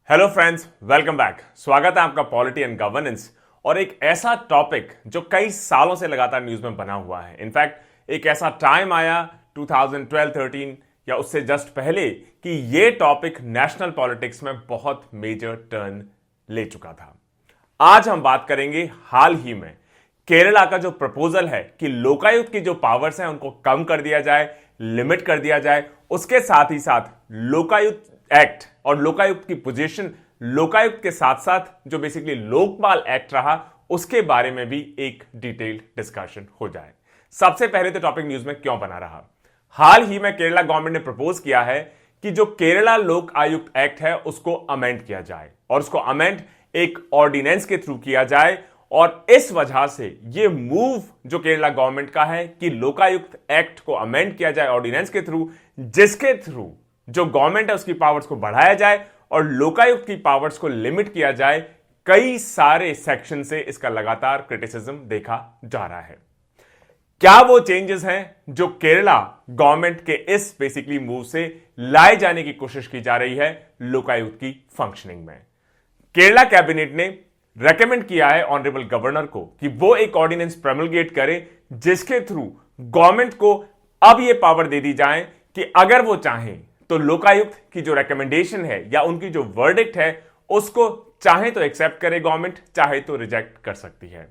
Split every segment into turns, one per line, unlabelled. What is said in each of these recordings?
Hello friends, welcome back. स्वागत है आपका पॉलिटी एंड गवर्नेंस और एक ऐसा टॉपिक जो कई सालों से लगातार न्यूज में बना हुआ है। इनफैक्ट एक ऐसा टाइम आया 2012-13 या उससे जस्ट पहले कि ये टॉपिक नेशनल पॉलिटिक्स में बहुत मेजर टर्न ले चुका था। आज हम बात करेंगे हाल ही में केरला का जो प्रपोजल है कि लोकायुक्त की जो पावर्स हैं उनको कम कर दिया जाए, लिमिट कर दिया जाए। उसके साथ ही साथ लोकायुक्त एक्ट और लोकायुक्त की पोजीशन, लोकायुक्त के साथ साथ जो बेसिकली लोकपाल एक्ट रहा, उसके बारे में भी एक डिटेल्ड डिस्कशन हो जाए। सबसे पहले तो टॉपिक न्यूज में क्यों बना रहा, हाल ही में केरला गवर्नमेंट ने प्रपोज किया है कि जो केरला लोक आयुक्त एक्ट है उसको अमेंड किया जाए और उसको अमेंड एक ऑर्डिनेंस के थ्रू किया जाए। और इस वजह से यह मूव जो केरला गवर्नमेंट का है कि लोकायुक्त एक्ट को अमेंड किया जाए ऑर्डिनेंस के थ्रू, जिसके थ्रू जो गवर्नमेंट है उसकी पावर्स को बढ़ाया जाए और लोकायुक्त की पावर्स को लिमिट किया जाए। कई सारे सेक्शन से इसका लगातार क्रिटिसिज्म देखा जा रहा है। क्या वो चेंजेस हैं जो केरला गवर्नमेंट के इस बेसिकली मूव से लाए जाने की कोशिश की जा रही है लोकायुक्त की फंक्शनिंग में? केरला कैबिनेट ने रेकमेंड किया है ऑनरेबल गवर्नर को कि वो एक ऑर्डिनेंस प्रमलगेट करे जिसके थ्रू गवर्नमेंट को अब ये पावर दे दी जाए कि अगर वो चाहें तो लोकायुक्त की जो रिकमेंडेशन है या उनकी जो वर्डिक्ट है उसको चाहे तो एक्सेप्ट करे गवर्नमेंट, चाहे तो रिजेक्ट कर सकती है,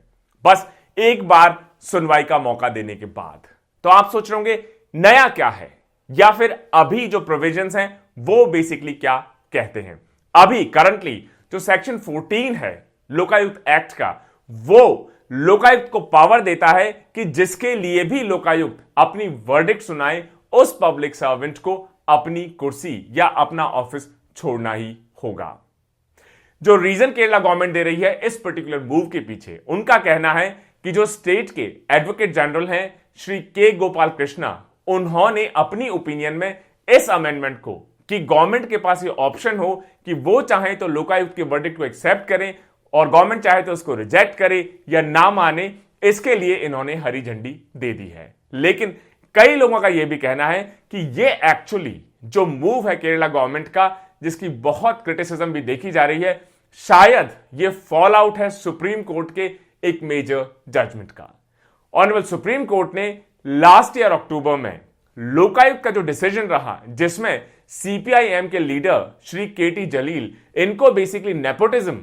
बस एक बार सुनवाई का मौका देने के बाद। तो आप सोच रहे होंगे नया क्या है या फिर अभी जो प्रोविजंस हैं वो बेसिकली क्या कहते हैं। अभी करंटली जो सेक्शन 14 है लोकायुक्त एक्ट का, वो लोकायुक्त को पावर देता है कि जिसके लिए भी लोकायुक्त अपनी वर्डिक्ट सुनाए उस पब्लिक सर्वेंट को अपनी कुर्सी या अपना ऑफिस छोड़ना ही होगा। जो रीजन केरला गवर्नमेंट दे रही है इस पर्टिकुलर मूव के पीछे, उनका कहना है कि जो स्टेट के एडवोकेट जनरल हैं श्री के गोपाल कृष्णा, उन्होंने अपनी ओपिनियन में इस अमेंडमेंट को कि गवर्नमेंट के पास ये ऑप्शन हो कि वो चाहे तो लोकायुक्त के वर्डिक्ट को एक्सेप्ट करें और गवर्नमेंट चाहे तो उसको रिजेक्ट करे या ना माने, इसके लिए इन्होंने हरी झंडी दे दी है। लेकिन कई लोगों का यह भी कहना है कि यह एक्चुअली जो मूव है केरला गवर्नमेंट का, जिसकी बहुत क्रिटिसिज्म भी देखी जा रही है, शायद यह फॉल आउट है सुप्रीम कोर्ट के एक मेजर जजमेंट का। ऑनरेबल सुप्रीम कोर्ट ने लास्ट ईयर अक्टूबर में लोकायुक्त का जो डिसीजन रहा जिसमें सीपीआईएम के लीडर श्री केटी जलील इनको बेसिकली नेपोटिज्म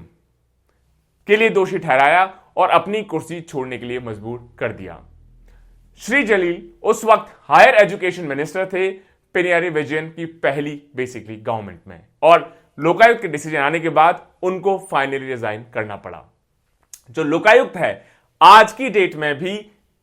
के लिए दोषी ठहराया और अपनी कुर्सी छोड़ने के लिए मजबूर कर दिया। श्री जलील उस वक्त हायर एजुकेशन मिनिस्टर थे पिनराई विजयन की पहली बेसिकली गवर्नमेंट में, और लोकायुक्त के डिसीजन आने के बाद उनको फाइनली रिजाइन करना पड़ा। जो लोकायुक्त है आज की डेट में भी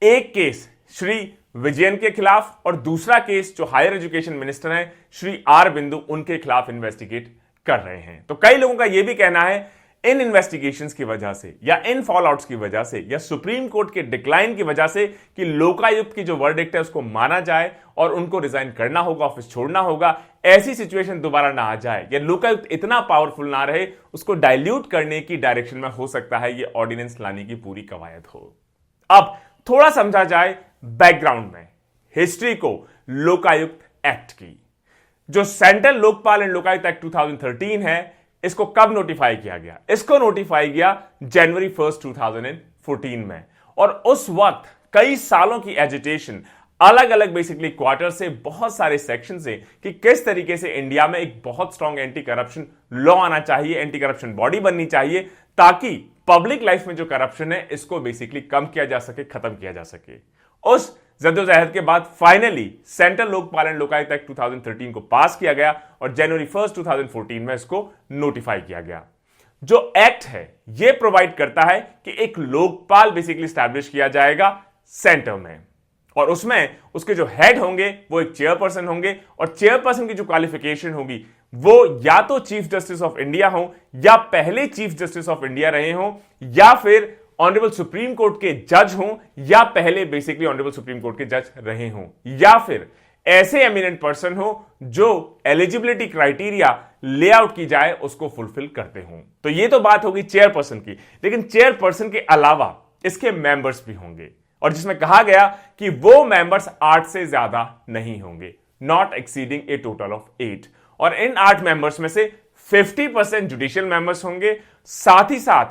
एक केस श्री विजयन के खिलाफ और दूसरा केस जो हायर एजुकेशन मिनिस्टर हैं श्री आर बिंदु, उनके खिलाफ इन्वेस्टिगेट कर रहे हैं। तो कई लोगों का यह भी कहना है इन इन्वेस्टिगेशंस की वजह से या इन फॉलआउट्स की वजह से या सुप्रीम कोर्ट के डिक्लाइन की वजह से कि लोकायुक्त की जो वर्डिक्ट है उसको माना जाए और उनको रिजाइन करना होगा, ऑफिस छोड़ना होगा, ऐसी सिचुएशन दोबारा ना आ जाए या लोकायुक्त इतना पावरफुल ना रहे, उसको डाइल्यूट करने की डायरेक्शन में हो सकता है ये ऑर्डिनेंस लाने की पूरी कवायद हो। अब थोड़ा समझा जाए बैकग्राउंड में हिस्ट्री को लोकायुक्त एक्ट की। जो central Lokpal and Lokayukta act 2013 है, इसको कब नोटिफाई किया गया? इसको नोटिफाई किया जनवरी 1 2014 में, और उस वक्त कई सालों की एजिटेशन अलग अलग बेसिकली क्वार्टर से, बहुत सारे सेक्शन से कि किस तरीके से इंडिया में एक बहुत स्ट्रॉन्ग एंटी करप्शन लॉ आना चाहिए, एंटी करप्शन बॉडी बननी चाहिए ताकि पब्लिक लाइफ में जो करप्शन है इसको बेसिकली कम किया जा सके, खत्म किया जा सके। उस जद्दोजहद के बाद finally central Lokpal and Lokayukta act 2013 को पास किया गया और जनवरी 1 2014 में इसको नोटिफाई किया गया। जो एक्ट है यह प्रोवाइड करता है कि एक लोकपाल बेसिकली स्टैब्लिश किया जाएगा सेंटर में, और उसमें उसके जो हेड होंगे वो एक चेयरपर्सन होंगे, और चेयरपर्सन की जो क्वालिफिकेशन होगी वो या तो चीफ जस्टिस ऑफ इंडिया हो या पहले चीफ जस्टिस ऑफ इंडिया रहे हो या फिर ऑनरेबल सुप्रीम कोर्ट के जज हों या पहले बेसिकली ऑनरेबल सुप्रीम कोर्ट के जज रहे हों या फिर ऐसे एमिनेंट पर्सन हो जो एलिजिबिलिटी क्राइटेरिया लेआउट की जाए उसको फुलफिल करते हों। तो ये तो बात होगी चेयरपर्सन की, लेकिन चेयरपर्सन के अलावा इसके मेंबर्स भी होंगे, और जिसमें कहा गया कि वो मेंबर्स 8 से ज्यादा नहीं होंगे, not exceeding A total of 8, और इन 8 मेंबर्स में से 50% जुडिशियल मेंबर्स होंगे, साथ ही साथ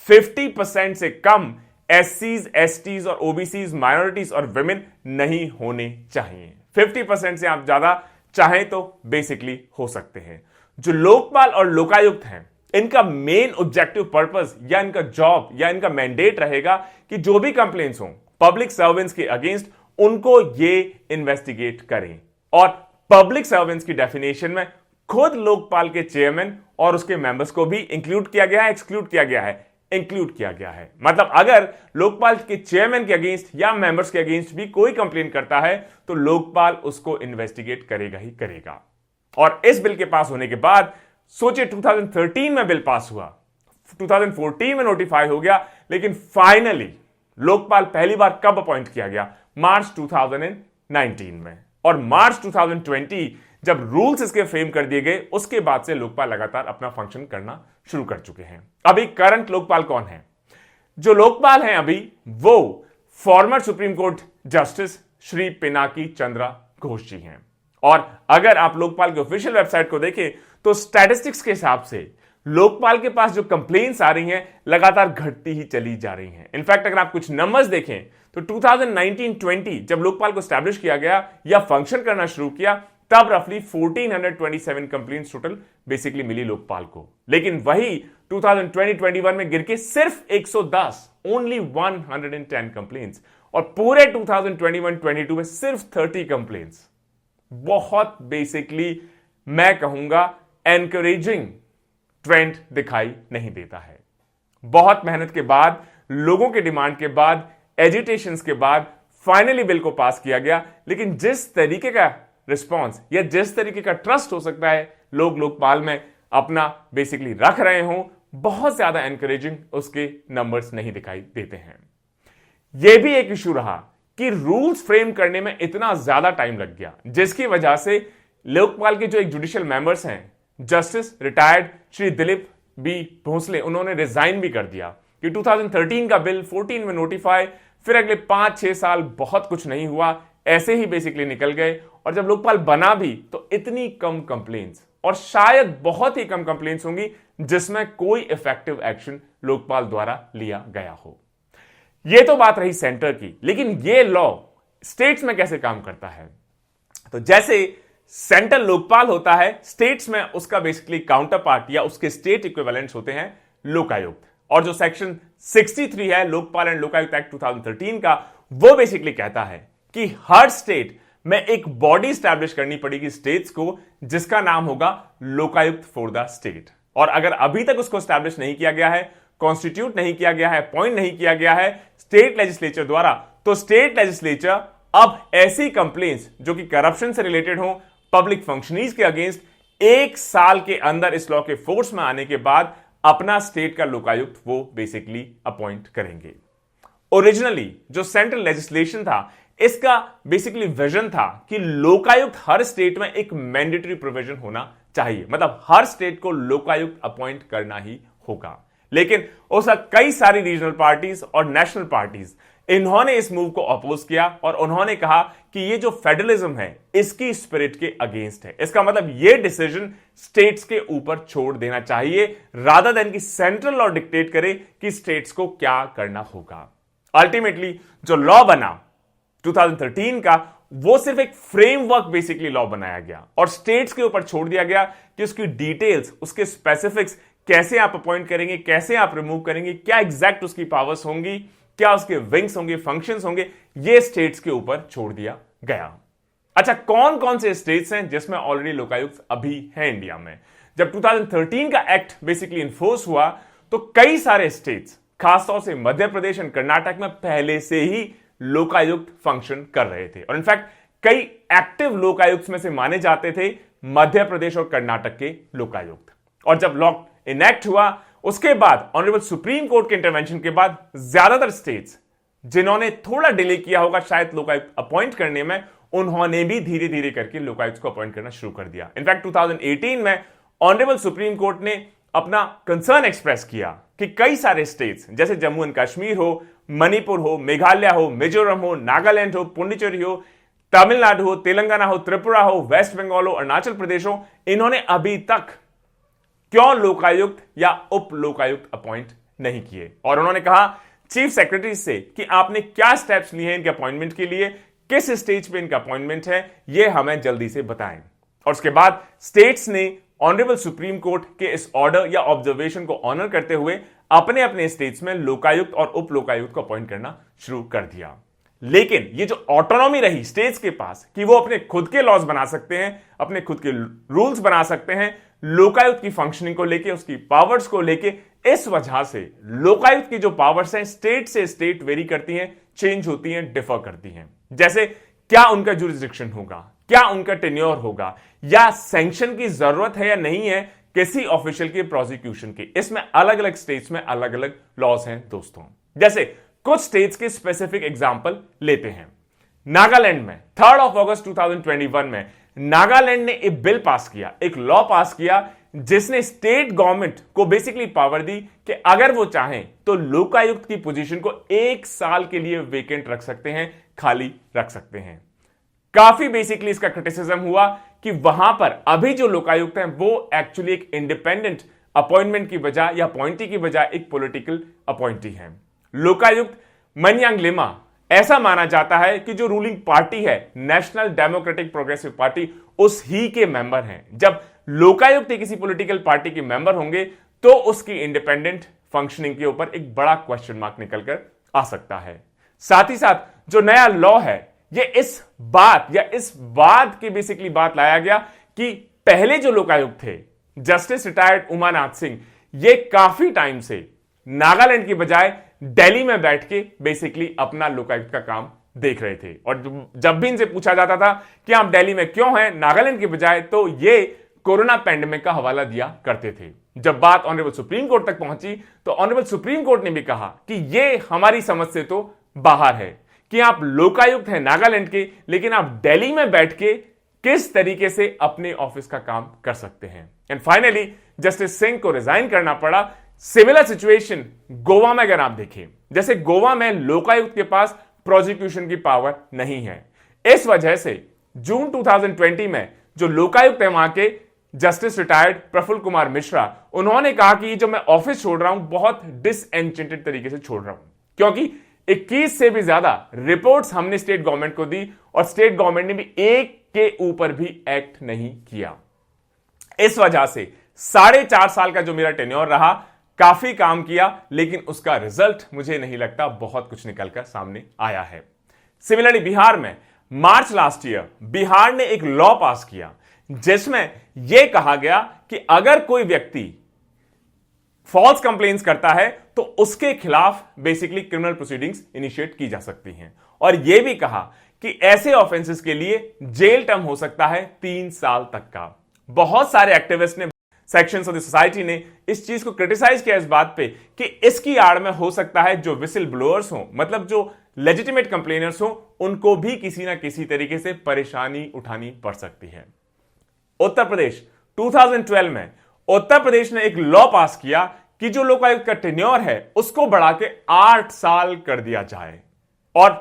50% से कम एससीज, एसटीज और ओबीसीज, माइनॉरिटीज और विमेन नहीं होने चाहिए। 50% से आप ज्यादा चाहें तो बेसिकली हो सकते हैं। जो लोकपाल और लोकायुक्त हैं, इनका मेन ऑब्जेक्टिव पर्पस या इनका जॉब या इनका मैंडेट रहेगा कि जो भी कंप्लेंट्स हो पब्लिक सर्वेंट्स के अगेंस्ट, उनको ये इन्वेस्टिगेट करें। और पब्लिक सर्वेंट्स की डेफिनेशन में खुद लोकपाल के चेयरमैन और उसके मेंबर्स को भी इंक्लूड किया गया है, एक्सक्लूड किया गया है, इंक्लूड किया गया है। मतलब अगर लोकपाल के चेयरमैन के अगेंस्ट या मेंबर्स के अगेंस्ट भी कोई कंप्लेंट करता है तो लोकपाल उसको इन्वेस्टिगेट करेगा ही करेगा। और इस बिल के पास होने के बाद सोचिए 2013 में बिल पास हुआ, 2014 में नोटिफाई हो गया, लेकिन फाइनली लोकपाल पहली बार कब अपॉइंट किया गया? मार्च 2019 में। और मार्च 2020 जब रूल्स इसके फ्रेम कर दिए गए, उसके बाद से लोकपाल लगातार अपना फंक्शन करना शुरू कर चुके हैं। अभी करंट लोकपाल कौन है? जो लोकपाल हैं अभी, वो former Supreme Court justice Shri Pinaki Chandra Ghosh ji हैं। और अगर आप लोकपाल के ऑफिशियल वेबसाइट को देखें तो स्टैटिस्टिक्स के हिसाब से लोकपाल के पास जो कंप्लेंट्स आ रही हैं लगातार घटती ही चली जा रही हैं। इनफैक्ट अगर आप कुछ नंबर्स देखें तो 2019-20 जब लोकपाल को स्टैब्लिश किया गया या फंक्शन करना शुरू किया, तब रफली 1427 कंप्लेंट्स टोटल बेसिकली मिली लोकपाल को। लेकिन वही 2020-21 में गिर के सिर्फ 110, ओनली 110 कंप्लेंट्स, और पूरे 2021-22 में सिर्फ 30 कंप्लेंट्स। बहुत बेसिकली मैं कहूंगा एनकरेजिंग ट्रेंड दिखाई नहीं देता है। बहुत मेहनत के बाद, लोगों के डिमांड के बाद, एजिटेशंस के बाद फाइनली बिल को पास किया गया। लेकिन जिस तरीके का रिस्पांस या जिस तरीके का ट्रस्ट हो सकता है लोग लोकपाल में अपना बेसिकली रख रहे हों, बहुत ज्यादा एनकरेजिंग उसके नंबर्स नहीं दिखाई देते हैं। यह भी एक इशू रहा कि रूल्स फ्रेम करने में इतना ज्यादा टाइम लग गया, जिसकी वजह से लोकपाल के जो एक जुडिशियल मेंबर्स हैं, justice retired Shri Dilip B Bhosale, उन्होंने रिजाइन भी कर दिया कि 2013 का बिल 14 में नोटिफाई, फिर अगले 5-6 साल बहुत कुछ नहीं हुआ, ऐसे ही बेसिकली निकल गए। और जब लोकपाल बना भी तो इतनी कम कंप्लेंट्स, और शायद बहुत ही कम कंप्लेंट्स होंगी जिसमें कोई इफेक्टिव एक्शन लोकपाल द्वारा लिया गया हो। यह तो बात रही सेंटर की, लेकिन यह लॉ स्टेट्स में कैसे काम करता है? तो जैसे सेंट्रल लोकपाल होता है, स्टेट्स में उसका बेसिकली काउंटर पार्ट या उसके स्टेट इक्विवेलेंट्स होते हैं लोकायुक्त। और जो सेक्शन 63 है लोकपाल एंड लोकायुक्त एक्ट 2013 का, वो बेसिकली कहता है कि हर स्टेट में एक बॉडी स्टैब्लिश करनी पड़ेगी स्टेट्स को, जिसका नाम होगा लोकायुक्त फॉर द स्टेट। और अगर अभी तक उसको स्टैब्लिश नहीं किया गया है, कॉन्स्टिट्यूट नहीं किया गया है, अपॉइंट नहीं किया गया है स्टेट लेजिस्लेचर द्वारा, तो स्टेट लेजिस्लेचर अब ऐसी कंप्लेंट्स जो कि करप्शन से रिलेटेड हो पब्लिक फंक्शनरीज के अगेंस्ट, 1 साल के अंदर इस लॉ के फोर्स में आने के बाद अपना स्टेट का लोकायुक्त वो बेसिकली अपॉइंट करेंगे। ओरिजिनली जो सेंट्रल लेजिस्लेशन था, इसका बेसिकली विजन था कि लोकायुक्त हर स्टेट में एक मैंडेटरी प्रोविजन होना चाहिए, मतलब हर स्टेट को लोकायुक्त अपॉइंट करना ही होगा। लेकिन उसका कई सारी रीजनल पार्टीज और नेशनल पार्टीज, इन्होंने इस मूव को अपोज किया और उन्होंने कहा कि ये जो फेडरलिज्म है इसकी स्पिरिट के अगेंस्ट है। इसका मतलब ये डिसीजन स्टेट्स के ऊपर छोड़ देना चाहिए, रादर देन कि सेंट्रल लॉ डिक्टेट करे कि स्टेट्स को क्या करना होगा। अल्टीमेटली जो लॉ बना 2013 का, वो सिर्फ एक फ्रेमवर्क बेसिकली लॉ बनाया गया और स्टेट्स के ऊपर छोड़ दिया गया कि उसकी डिटेल्स, उसके स्पेसिफिक्स, कैसे आप अपॉइंट करेंगे, कैसे आप रिमूव करेंगे, क्या एग्जैक्ट उसकी पावर्स होंगी, क्या उसके विंग्स होंगे, फंक्शंस होंगे, ये स्टेट्स के ऊपर छोड़ दिया गया। अच्छा, कौन कौन से स्टेट्स हैं जिसमें ऑलरेडी लोकायुक्त अभी है इंडिया में? जब 2013 का एक्ट बेसिकली इन्फोर्स हुआ तो कई सारे स्टेट्स, खासतौर से मध्य प्रदेश और कर्नाटक में पहले से ही लोकायुक्त फंक्शन कर रहे थे। और इनफैक्ट कई एक्टिव लोकायुक्त में से माने जाते थे मध्य प्रदेश और कर्नाटक के लोकायुक्त। और जब लॉ इनेक्ट हुआ उसके बाद ऑनरेबल सुप्रीम कोर्ट के इंटरवेंशन के बाद ज्यादातर स्टेट्स जिन्होंने थोड़ा डिले किया होगा शायद लोकायुक्त अपॉइंट करने में, उन्होंने भी धीरे धीरे करके लोकायुक्त को अपॉइंट करना शुरू कर दिया। इनफैक्ट 2018 में ऑनरेबल सुप्रीम कोर्ट ने अपना कंसर्न एक्सप्रेस किया कि कई सारे स्टेट्स जैसे जम्मू एंड कश्मीर हो, मणिपुर हो, मेघालय हो, मिजोरम हो, नागालैंड हो, पुडुचेरी हो, तमिलनाडु हो, तेलंगाना हो, त्रिपुरा हो, वेस्ट बंगाल हो, अरुणाचल प्रदेश हो, इन्होंने अभी तक क्यों लोकायुक्त या उप लोकायुक्त अपॉइंट नहीं किए। और उन्होंने कहा चीफ सेक्रेटरी से कि आपने क्या स्टेप्स लिए हैं इनके अपॉइंटमेंट के लिए, किस स्टेज पे इनका अपॉइंटमेंट है, यह हमें जल्दी से बताएं। और उसके बाद स्टेट्स ने ऑनरेबल सुप्रीम कोर्ट के इस ऑर्डर या ऑब्जर्वेशन को ऑनर करते हुए अपने अपने स्टेट्स में लोकायुक्त और उप लोकायुक्त को अपॉइंट करना शुरू कर दिया। लेकिन ये जो ऑटोनॉमी रही स्टेट्स के पास कि वो अपने खुद के लॉज बना सकते हैं, अपने खुद के रूल्स बना सकते हैं लोकायुक्त की फंक्शनिंग को लेके, उसकी पावर्स को लेके, इस वजह से लोकायुक्त की जो पावर्स हैं स्टेट से स्टेट वेरी करती हैं, चेंज होती हैं, डिफर करती हैं। जैसे क्या उनका जुरिसडिक्शन होगा, क्या उनका टेन्योर होगा, या सैंक्शन की जरूरत है या नहीं है किसी ऑफिशियल के प्रोसिक्यूशन की, इसमें अलग अलग स्टेट्स में अलग अलग लॉज हैं दोस्तों। जैसे कुछ स्टेट्स के स्पेसिफिक एग्जांपल लेते हैं। नागालैंड में 3 अगस्त 2021 में नागालैंड ने एक बिल पास किया, एक लॉ पास किया जिसने स्टेट गवर्नमेंट को बेसिकली पावर दी कि अगर वो चाहें तो लोकायुक्त की पोजीशन को 1 साल के लिए वेकेंट रख सकते हैं, खाली रख सकते हैं। काफी बेसिकली इसका क्रिटिसिज्म हुआ कि वहां पर अभी जो लोकायुक्त हैं वो एक्चुअली एक इंडिपेंडेंट अपॉइंटमेंट की बजाय या अपॉइंटी की बजाय एक पॉलिटिकल अपॉइंटी है। लोकायुक्त मनियांग लेमा ऐसा माना जाता है कि जो रूलिंग पार्टी है नेशनल डेमोक्रेटिक प्रोग्रेसिव पार्टी, उस ही के मेंबर हैं। जब लोकायुक्त किसी पॉलिटिकल पार्टी के मेंबर होंगे तो उसकी इंडिपेंडेंट फंक्शनिंग के ऊपर एक बड़ा क्वेश्चन मार्क निकलकर आ सकता है। साथ ही साथ जो नया लॉ है ये इस बात की बेसिकली बात लाया गया कि पहले जो लोकायुक्त थे जस्टिस रिटायर्ड उमानाथ सिंह, ये काफी टाइम से नागालैंड की बजाय दिल्ली में बैठ के बेसिकली अपना लोकायुक्त का काम देख रहे थे। और जब भी इनसे पूछा जाता था कि आप दिल्ली में क्यों हैं नागालैंड की बजाय, तो ये कोरोना पैंडेमिक का हवाला दिया करते थे। जब बात ऑनरेबल सुप्रीम कोर्ट तक पहुंची तो ऑनरेबल सुप्रीम कोर्ट ने भी कहा कि ये हमारी समझ से तो बाहर है कि आप लोकायुक्त हैं नागालैंड के, लेकिन आप दिल्ली में बैठ के किस तरीके से अपने ऑफिस का काम कर सकते हैं। एंड फाइनली जस्टिस सिंह को रिजाइन करना पड़ा। सिमिलर सिचुएशन गोवा में अगर आप देखें, जैसे गोवा में लोकायुक्त के पास प्रोसिक्यूशन की पावर नहीं है। इस वजह से जून 2020 में जो लोकायुक्त है वहां के जस्टिस रिटायर्ड प्रफुल्ल कुमार मिश्रा, उन्होंने कहा कि जो मैं ऑफिस छोड़ रहा हूं बहुत डिसएन्चेंटेड तरीके से छोड़ रहा हूं, क्योंकि 21 से भी ज्यादा रिपोर्ट्स हमने स्टेट गवर्नमेंट को दी और स्टेट गवर्नमेंट ने भी एक के ऊपर भी एक्ट नहीं किया। इस वजह से 4.5 साल का जो मेरा टेन्योर रहा, काफी काम किया, लेकिन उसका रिजल्ट मुझे नहीं लगता बहुत कुछ निकलकर सामने आया है। सिमिलरली बिहार में मार्च लास्ट ईयर बिहार ने एक लॉ पास किया जिसमें यह कहा गया कि अगर कोई व्यक्ति फॉल्स कंप्लेंट्स करता है तो उसके खिलाफ बेसिकली क्रिमिनल प्रोसीडिंग्स इनिशिएट की जा सकती हैं। और यह भी कहा कि ऐसे ऑफेंसेस के लिए जेल टर्म हो सकता है 3 साल तक का। बहुत सारे एक्टिविस्ट ने, सेक्शंस ऑफ द सोसाइटी ने इस चीज को क्रिटिसाइज किया इस बात पे कि इसकी आड़ में हो सकता है जो विसिल ब्लोअर्स हो, मतलब जो लेजिटिमेट कंप्लेनर्स हो, उनको भी किसी ना किसी तरीके से परेशानी उठानी पड़ सकती है। उत्तर प्रदेश 2012 में उत्तर प्रदेश ने एक लॉ पास किया कि जो लोकायुक्त का टेन्योर है उसको बढ़ा के 8 साल कर दिया जाए। और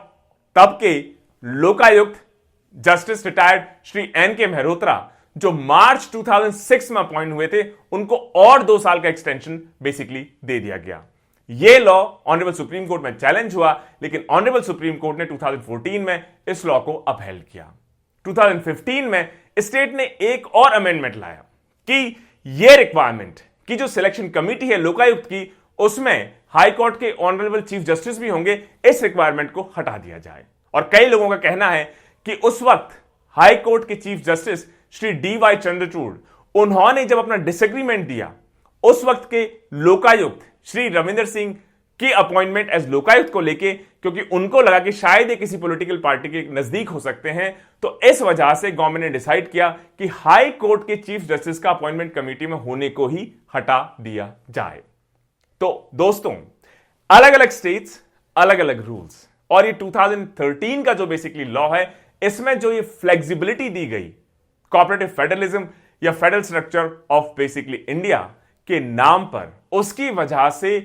तब के Lokayukta justice retired Shri NK. Mehrotra, जो मार्च 2006 में अपॉइंट हुए थे, उनको और 2 साल का एक्सटेंशन बेसिकली दे दिया गया। यह लॉ ऑनरेबल सुप्रीम कोर्ट में चैलेंज हुआ, लेकिन ऑनरेबल सुप्रीम कोर्ट ने 2014 में इस लॉ को अपहेल्ड किया। 2015 में स्टेट ने एक और अमेंडमेंट लाया कि यह रिक्वायरमेंट कि जो सिलेक्शन कमेटी है लोकायुक्त की, उसमें हाई कोर्ट के ऑनरेबल चीफ जस्टिस भी होंगे, इस रिक्वायरमेंट को हटा दिया जाए। और कई लोगों का कहना है कि उस वक्त हाई कोर्ट के chief justice Shri D.Y.. Chandrachud, उन्होंने जब अपना डिसएग्रीमेंट दिया, उस वक्त के लोकायुक्त श्री रविंदर सिंह की अपॉइंटमेंट एज लोकायुक्त को लेके, क्योंकि उनको लगा कि शायद ये किसी पॉलिटिकल पार्टी के नजदीक हो सकते हैं, तो इस वजह से गवर्नमेंट ने डिसाइड किया कि हाई कोर्ट के चीफ जस्टिस का अपॉइंटमेंट कमेटी में होने को ही हटा दिया जाए। तो दोस्तों, अलग अलग स्टेट्स, अलग अलग रूल्स, और ये 2013 का जो बेसिकली लॉ है, इसमें जो ये फ्लेक्सिबिलिटी दी गई कोऑपरेटिव फेडरलिज्म या federal structure of basically India के नाम पर, उसकी वजह से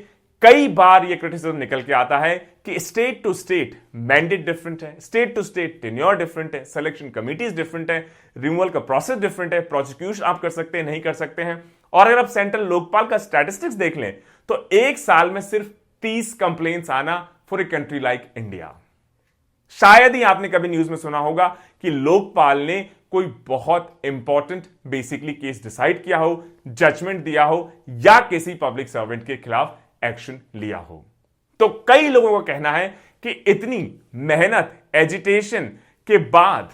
कई बार यह क्रिटिसिज्म निकल के आता है कि state to state mandate different है, state to state tenure different है, सिलेक्शन कमिटीज डिफरेंट है, रिमूवल का प्रोसेस डिफरेंट है, प्रोसिक्यूशन आप कर सकते हैं नहीं कर सकते हैं। और अगर आप सेंट्रल लोकपाल का स्टैटिस्टिक्स देख लें तो एक साल में सिर्फ 30 कंप्लेंट्स आना for a country like India. शायद ही आपने कभी न्यूज में सुना होगा कि लोकपाल ने कोई बहुत इंपॉर्टेंट बेसिकली केस डिसाइड किया हो, जजमेंट दिया हो या किसी पब्लिक सर्वेंट के खिलाफ एक्शन लिया हो। तो कई लोगों का कहना है कि इतनी मेहनत एजिटेशन के बाद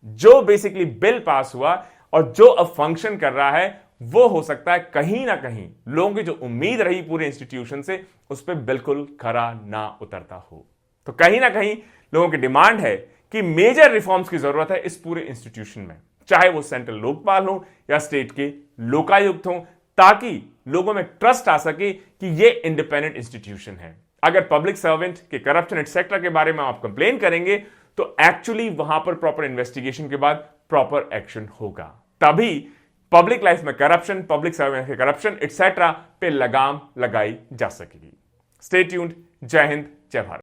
जो बेसिकली बिल पास हुआ और जो अब फंक्शन कर रहा है वो हो सकता है कहीं ना कहीं लोगों की जो उम्मीद रही पूरे इंस्टीट्यूशन से उस पर बिल्कुल खरा ना उतरता हो। तो कहीं ना कहीं लोगों की डिमांड है कि मेजर रिफॉर्म्स की जरूरत है इस पूरे इंस्टीट्यूशन में, चाहे वो सेंट्रल लोकपाल हो या स्टेट के लोकायुक्त हो, ताकि लोगों में ट्रस्ट आ सके कि ये इंडिपेंडेंट इंस्टीट्यूशन है। अगर पब्लिक सर्वेंट के करप्शन एटसेट्रा के बारे में आप कंप्लेन करेंगे तो एक्चुअली वहां पर प्रॉपर इन्वेस्टिगेशन के बाद प्रॉपर एक्शन होगा, तभी पब्लिक लाइफ में करप्शन, पब्लिक सर्वेंट के करप्शन एटसेट्रा पे लगाम लगाई जा सकेगी। Stay tuned. जय हिंद, जय भारत।